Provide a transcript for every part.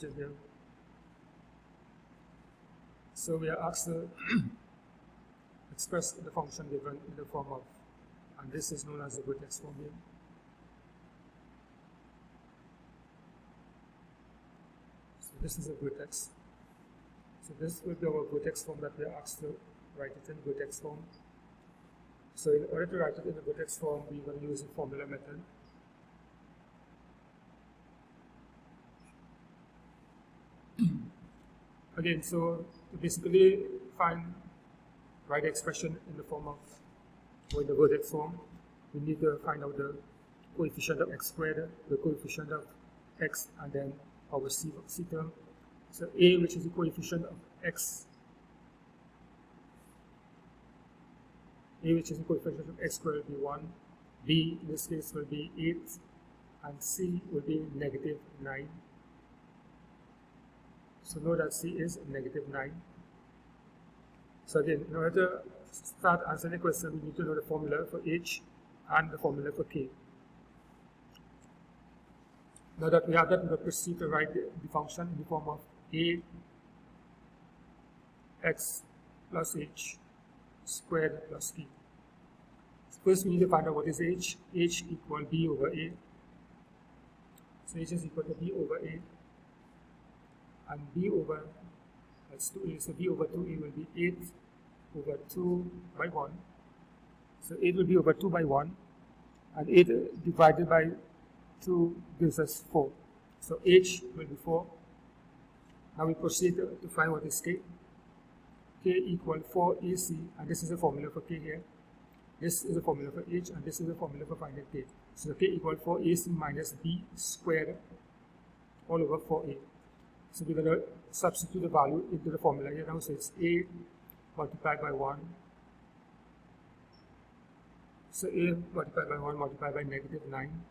question here. So we are asked to express the function given in the form of, and this is known as the vertex form here. So this is a vertex. So this will be our vertex form that we are asked to write it in vertex form. So in order to write it in the vertex form, we're going to use the formula method. Again, so to basically write the expression in the form of, or in the vertex form, we need to find out the coefficient of x squared, the coefficient of x, and then our c term. So a, which is the coefficient of x, a, which is the coefficient of x squared, will be 1, b, in this case, will be 8, and c will be negative 9. So know that c is negative 9. So again, in order to start answering the question, we need to know the formula for h and the formula for k. Now that we have that, we will proceed to write the function in the form of a x plus h squared plus k. So first we need to find out what is h. H equal b over a. So h is equal to b over a. And b over, that's 2a, so b over 2a will be 8 over 2 by 1. So 8 will be over 2 by 1, and 8 divided by 2 gives us 4. So h will be 4. Now we proceed to find what is k. K equal 4ac, and this is the formula for k here. This is the formula for h, and this is the formula for finding k. So k equal 4ac minus b squared all over 4a. So we're going to substitute the value into the formula here now. So it's a multiplied by 1. So a multiplied by 1 multiplied by negative 9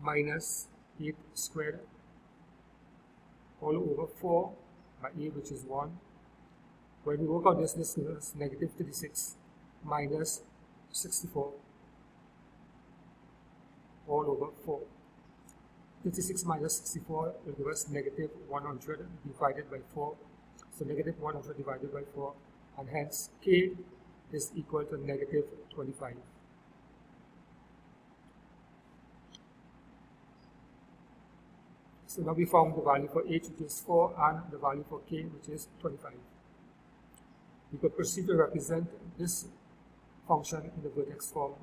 minus 8 squared all over 4 by a, which is 1. When we work out this gives us negative 36 minus 64 all over 4. 36 minus 64 will give us negative 100 divided by 4. So negative 100 divided by 4, and hence k is equal to negative 25. So now we found the value for h, which is 4, and the value for k, which is 25. We could proceed to represent this function in the vertex form.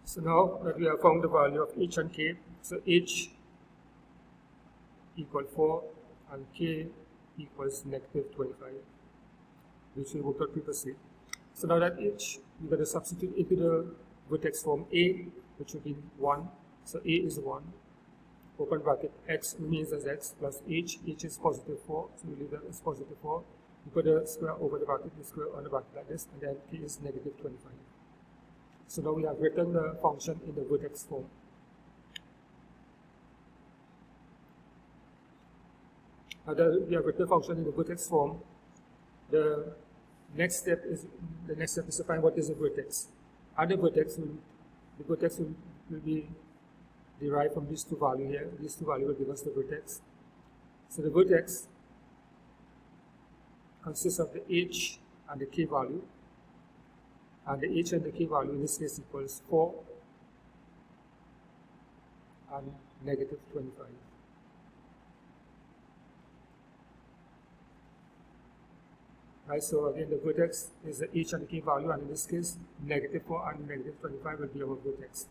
So now that we have found the value of h and k, so h equal 4 and k equals negative 25, which we worked out previously. So now that h, we're going to substitute into the vertex form a, which will be 1. So a is 1. Open bracket, x remains as x plus h is positive 4, so we leave that as positive 4. We put the square over the bracket, the square on the bracket like this, and then k is negative 25. So now we have written the function in the vertex form. Now that we have written the function in the vertex form, the next step is to find what is the vertex. And the vertex will be derived from these two values here. These two values will give us the vertex. So the vertex consists of the h and the k value. And the h and the k value in this case equals 4 and negative 25. Right, so again the vertex is the h and the k value, and in this case negative 4 and negative 25 will be our vertex.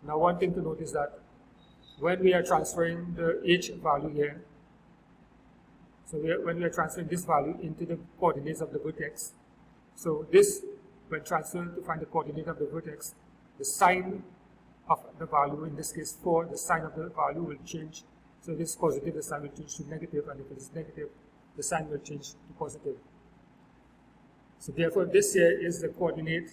Now one thing to note is that when we are transferring the h value here, so when we are transferring this value into the coordinates of the vertex, so this, when transferred to find the coordinate of the vertex, the sign of the value, in this case 4, the sign of the value will change. So if it's positive, the sign will change to negative, and if it is negative, the sign will change to positive. So therefore, this here is the coordinate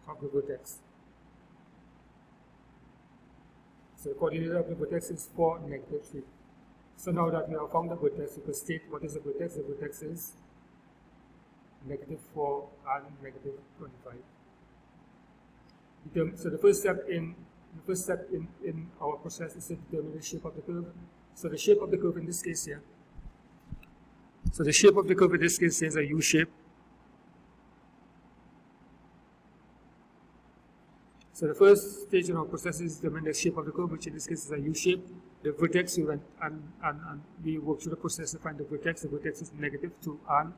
of the vertex. So the coordinate of the vertex is 4, negative 3. So now that we have found the vertex, we can state what is the vertex. The vertex is negative 4 and negative 25. So the first step in our process is to determine the shape of the curve. So the shape of the curve in this case here. So the shape of the curve in this case is a U shape. So the first stage in our process is to determine the shape of the curve, which in this case is a U shape. The vertex we went and we work through the process to find the vertex. The vertex is -2 and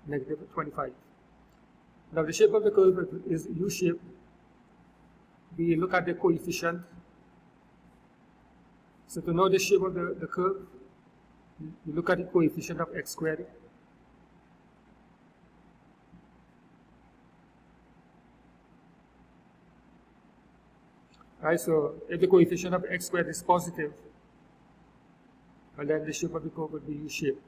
-25. Now the shape of the curve is U shape. We look at the coefficient. So to know the shape of the curve, you look at the coefficient of x squared. Right, so if the coefficient of x squared is positive, well, then the shape of the curve would be U shape.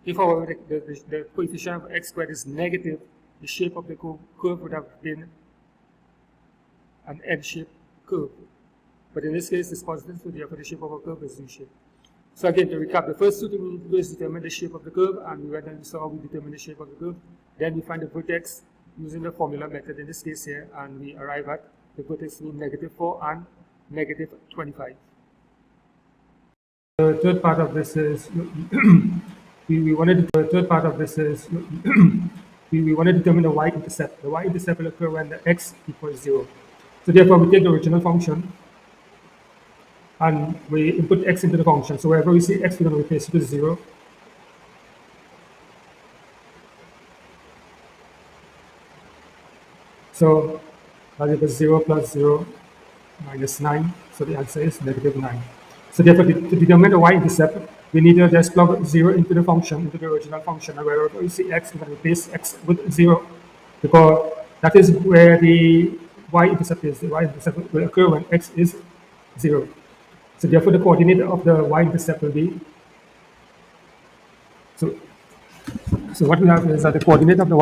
If, however, the coefficient of x squared is negative, the shape of the curve would have been an N-shaped curve. But in this case, it's positive, so therefore the shape of our curve is U shape. So again, to recap, the first two things we need to do is determine the shape of the curve, and we went and saw how we determine the shape of the curve. Then we find the vertex using the formula method in this case here, and we arrive at the vertex being -4 and -25. The third part of this is we want to determine the y-intercept. The y-intercept will occur when the x equals 0. So therefore, we take the original function and we input x into the function. So wherever we see x, we're going to replace it with 0. So as it is 0 plus 0 minus 9. So the answer is -9. So therefore, to determine the y-intercept, we need to just plug 0 into the function, into the original function. And wherever we see x, we're going to replace x with 0, because that is where the y-intercept is. The y-intercept will occur when x is 0. So therefore, the coordinate of the y-intercept will be, so what we have is that the coordinate of the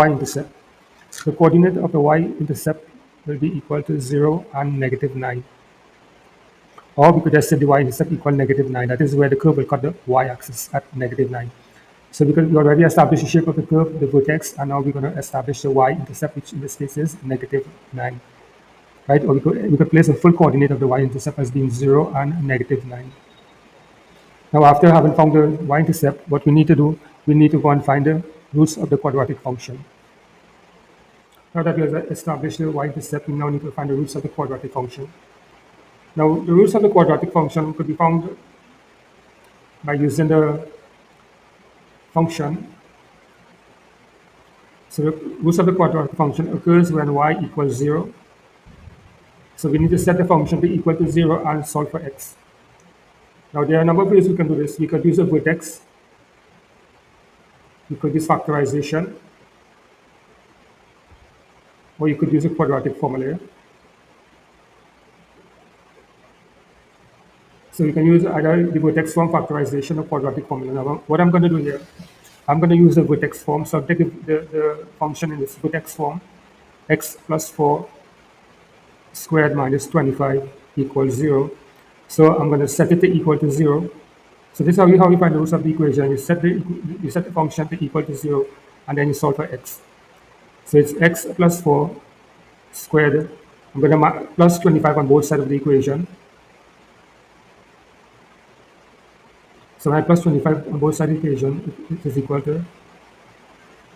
y-intercept will be equal to 0 and -9. Or we could just say the y-intercept equal -9. That is where the curve will cut the y-axis at -9. So because we already established the shape of the curve, the vertex, and now we're going to establish the y-intercept, which in this case is -9. Right? Or we could place a full coordinate of the y-intercept as being 0 and -9. Now, after having found the y-intercept, what we need to do, we need to go and find the roots of the quadratic function. Now that we have established the y-intercept, we now need to find the roots of the quadratic function. Now, the roots of the quadratic function could be found by using the function. So the roots of the quadratic function occurs when y equals 0. So we need to set the function to equal to 0 and solve for x. Now, there are a number of ways we can do this. We could use a vertex. We could use factorization. Or you could use a quadratic formula. So you can use either the vertex form, factorization, or quadratic formula. Now, what I'm going to do here, I'm going to use the vertex form. So I'll take the function in this vertex form, x plus 4 squared minus 25 equals 0. So I'm going to set it to equal to 0. So this is how we find the roots of the equation. You set the function to equal to 0, and then you solve for x. So it's x plus 4 squared. I'm going to plus 25 on both sides of the equation. So when I plus 25 on both sides of the equation, it is equal to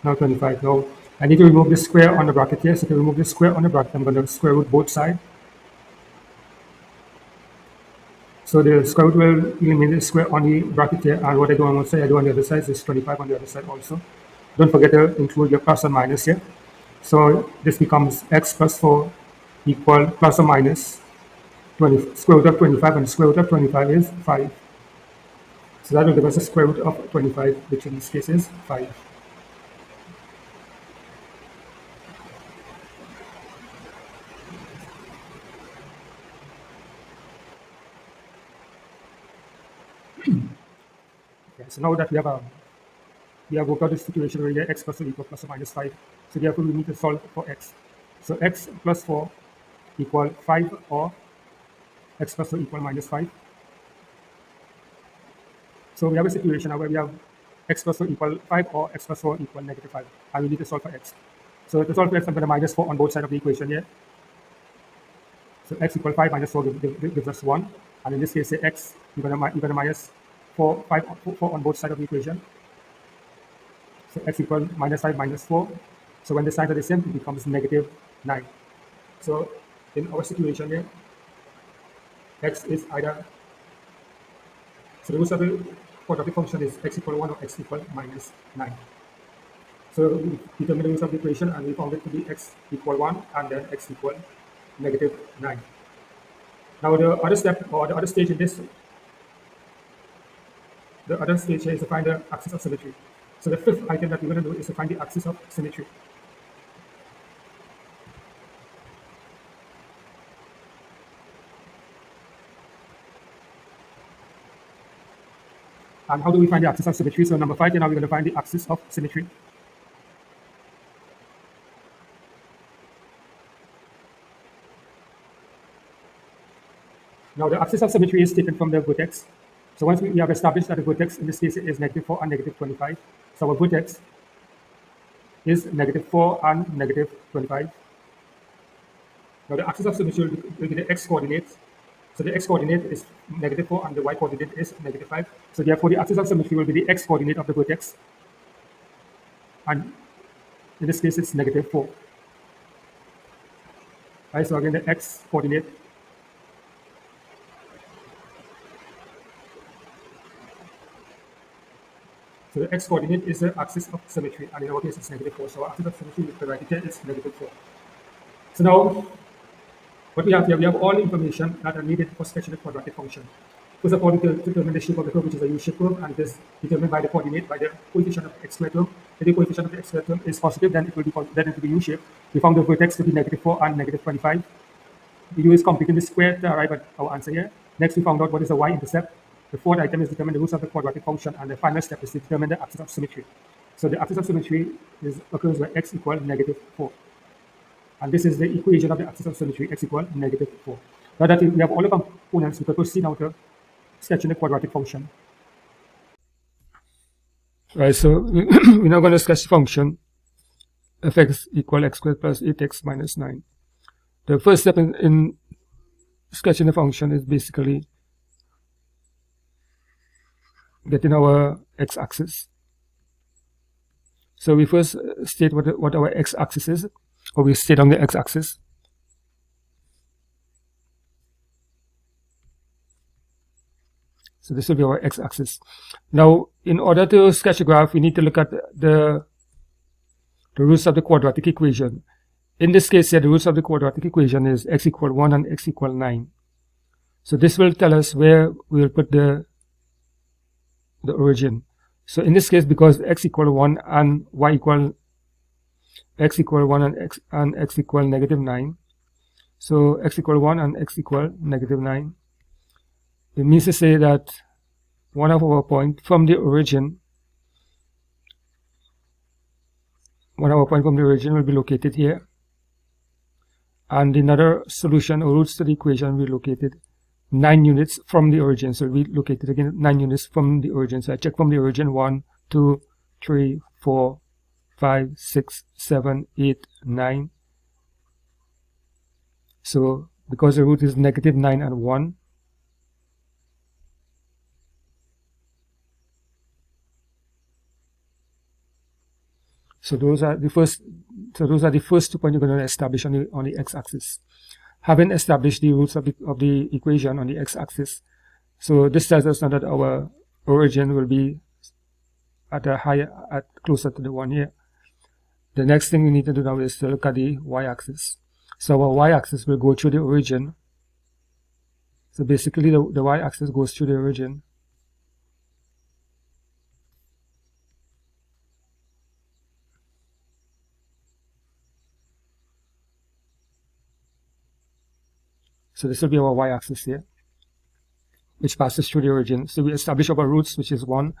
now 25. Now I need to remove the square on the bracket here. So to remove the square on the bracket, I'm going to square root both sides. So the square root will eliminate the square on the bracket here, and what I do on one side, I do on the other side, is 25 on the other side also. Don't forget to include your plus and minus here. So this becomes x plus 4 equal plus or minus 20, square root of 25, and square root of 25 is 5. So that will give us a square root of 25, which in this case is 5. Okay, so now that we have worked out this situation where x plus 4 equal plus or minus 5. So therefore we need to solve for x. So x plus 4 equal 5, or x plus 4 equal minus 5. So we have a situation now where we have x plus 4 equal 5 or x plus 4 equal -5, and we need to solve for x. So to solve for x, I'm going to minus 4 on both sides of the equation here. So x equal 5 minus 4 gives us 1. And in this case, say x, you're going to minus 4 on both sides of the equation. So x equal minus 5 minus 4. So when the signs are the same, it becomes negative 9. So in our situation here, x is either, so the roots of the quadratic function is x equal 1 or x equal minus 9. So we determine the roots of the equation and we found it to be x equal 1 and then x equal negative 9. Now the other step or the other stage in this, the other stage here is to find the axis of symmetry. So the fifth item that we're going to do is to find the axis of symmetry. And how do we find the axis of symmetry? So number 5 here now we're going to find the axis of symmetry. Now the axis of symmetry is taken from the vertex. So once we have established that the vertex in this case is negative 4 and negative 25. So our vertex is negative 4 and negative 25. Now the axis of symmetry will be the x coordinate. So the x coordinate is negative 4 and the y coordinate is negative 5. So therefore the axis of symmetry will be the x coordinate of the vertex. And in this case it's negative 4. Right, so again the x coordinate So the x coordinate is the axis of symmetry, and in our case it's negative 4. So our axis of symmetry with the right here is negative 4. So now, what we have here, we have all information that are needed for sketching a quadratic function. First of all, we determine the shape of the curve, which is a U-shaped curve, and it is determined by the coordinate, by the coefficient of the x squared term. If the coefficient of the x squared term is positive, then it will be U-shaped. We found the vertex to be negative 4 and negative 25. The U is completing the square to arrive at our answer here. Next, we found out what is the y-intercept. The fourth item is determine the roots of the quadratic function, and the final step is to determine the axis of symmetry. So the axis of symmetry occurs where x equals negative 4. And this is the equation of the axis of symmetry, x equals negative 4. Now that we have all the components, we can proceed now to sketching the quadratic function. Right, so we're now going to sketch the function f(x) equals x squared plus 8x minus 9. The first step in sketching the function is basically getting our x-axis. So we first state what our x-axis is, or we state on the x-axis. So this will be our x-axis. Now, in order to sketch a graph, we need to look at the roots of the quadratic equation. In this case here, the roots of the quadratic equation is x equals 1 and x equals 9. So this will tell us where we will put the origin. So in this case, because x equals 1 and y equals x equals 1 and x equals negative 9. So x equals 1 and x equals negative 9. It means to say that one of our point from the origin, will be located here, and another solution or roots to the equation will be located 9 units from the origin. So we located again 9 units from the origin. So I check from the origin 1, 2, 3, 4, 5, 6, 7, 8, 9. So because the root is negative 9 and 1, so those are the first 2 points you're going to establish on the x-axis. Having established the roots of the equation on the x-axis, so this tells us now that our origin will be closer to the 1 here. The next thing we need to do now is to look at the y-axis. So our y-axis will go through the origin. So basically the y-axis goes through the origin. So this will be our y-axis here, which passes through the origin. So we establish our roots, which is 1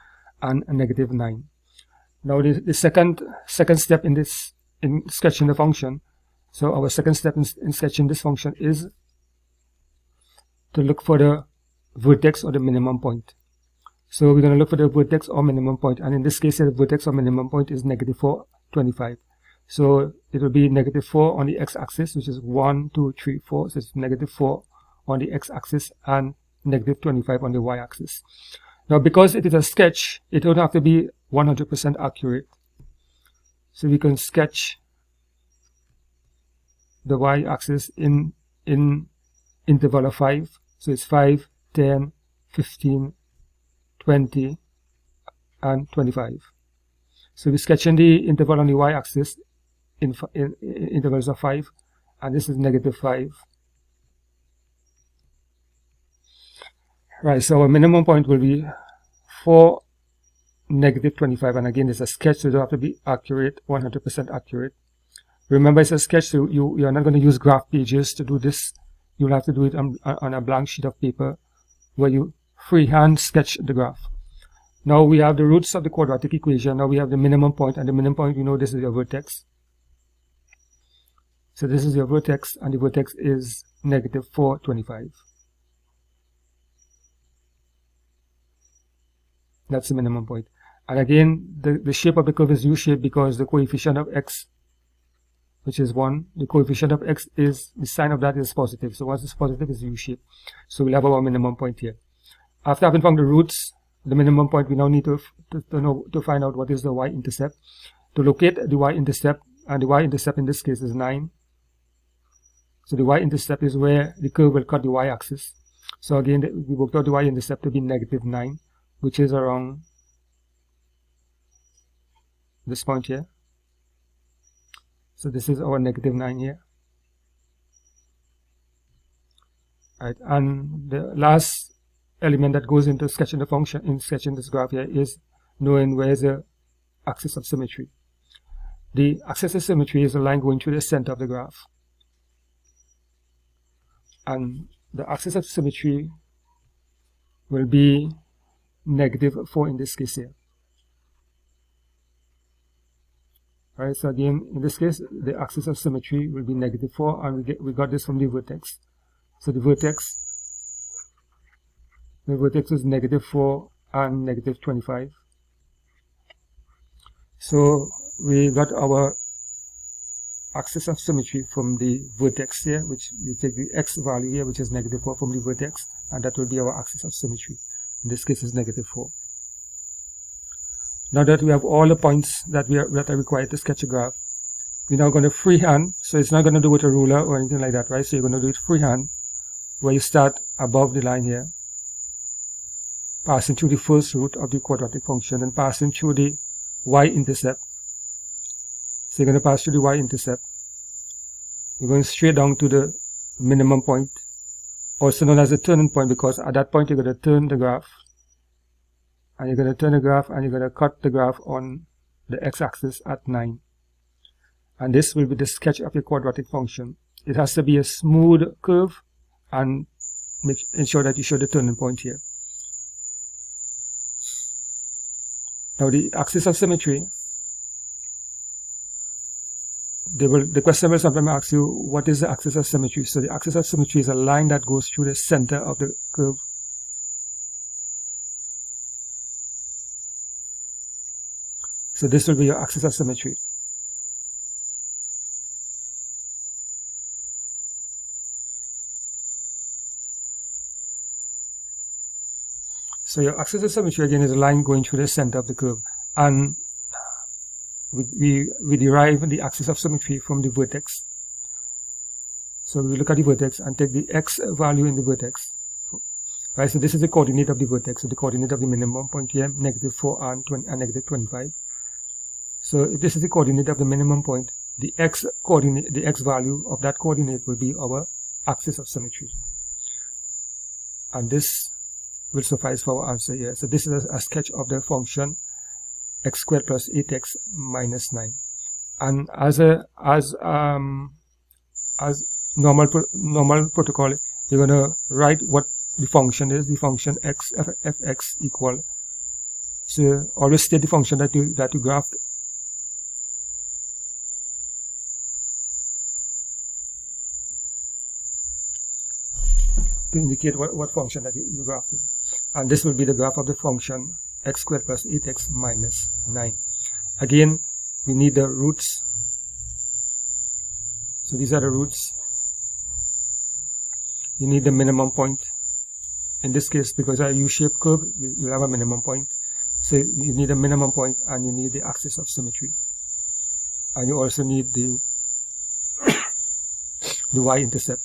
and negative 9. Now the second step in sketching the function. So our second step in sketching this function is to look for the vertex or the minimum point. So we're going to look for the vertex or minimum point, and in this case the vertex or minimum point is negative 4, 25. So it will be -4 on the x-axis, which is 1, 2, 3, 4. So it's -4 on the x-axis and -25 on the y-axis. Now, because it is a sketch, it don't have to be 100% accurate. So we can sketch the y-axis in interval of 5. So it's 5, 10, 15, 20, and 25. So we're sketching the interval on the y-axis in intervals of 5, and this is -5. Right, so our minimum point will be 4, -25, and again, it's a sketch, so you don't have to be accurate, 100% accurate. Remember, it's a sketch, so you're not going to use graph pages to do this. You'll have to do it on a blank sheet of paper where you freehand sketch the graph. Now we have the roots of the quadratic equation. Now we have the minimum point, and the minimum point, you know, this is your vertex. So this is your vertex, and the vertex is -4, 25. That's the minimum point. And again, the shape of the curve is U-shaped because the coefficient of x, which is 1, the coefficient of x is, the sign of that is positive. So once it's positive, it's U-shaped. So we'll have our minimum point here. After having found the roots, the minimum point, we now need to find out what is the y-intercept. To locate the y-intercept, and the y-intercept in this case is 9. So the y-intercept is where the curve will cut the y-axis. So again, we worked out the y-intercept to be -9, which is around this point here. So this is our -9 here. Right, and the last element that goes into sketching the function, in sketching this graph here, is knowing where is the axis of symmetry. The axis of symmetry is a line going through the center of the graph. And the axis of symmetry will be -4 in this case here. Right, so again, in this case, the axis of symmetry will be -4, and we got this from the vertex. So the vertex is -4 and -25. So we got our axis of symmetry from the vertex here, which you take the x value here, which is -4 from the vertex, and that will be our axis of symmetry. In this case, is -4. Now that we have all the points that are required to sketch a graph, we're now going to freehand. So it's not going to do with a ruler or anything like that, right? So you're going to do it freehand, where you start above the line here, passing through the first root of the quadratic function and passing through the y-intercept. So you're going to pass through the y-intercept. You're going straight down to the minimum point, also known as the turning point, because at that point you're going to turn the graph. And you're going to turn the graph, and you're going to cut the graph on the x-axis at 9. And this will be the sketch of your quadratic function. It has to be a smooth curve, and ensure that you show the turning point here. Now the axis of symmetry, the question will sometimes ask you, what is the axis of symmetry? So the axis of symmetry is a line that goes through the center of the curve. So this will be your axis of symmetry. So your axis of symmetry again is a line going through the center of the curve, and we derive the axis of symmetry from the vertex. So we look at the vertex and take the x value in the vertex. Right, so this is the coordinate of the vertex, so the coordinate of the minimum point here, -4 and -25. So if this is the coordinate of the minimum point, the x value of that coordinate will be our axis of symmetry. And this will suffice for our answer here. So this is a sketch of the function x² plus 8x minus 9. And as normal protocol, you're going to write what the function is. The function x fx equal. So always state the function that you graphed. To indicate what function that you graphed. And this will be the graph of the function x² plus 8x minus 9. Again, we need the roots So these are the roots. You need the minimum point. In this case, because a U-shaped curve, you have a minimum point. So you need a minimum point, and you need the axis of symmetry. And you also need the y-intercept.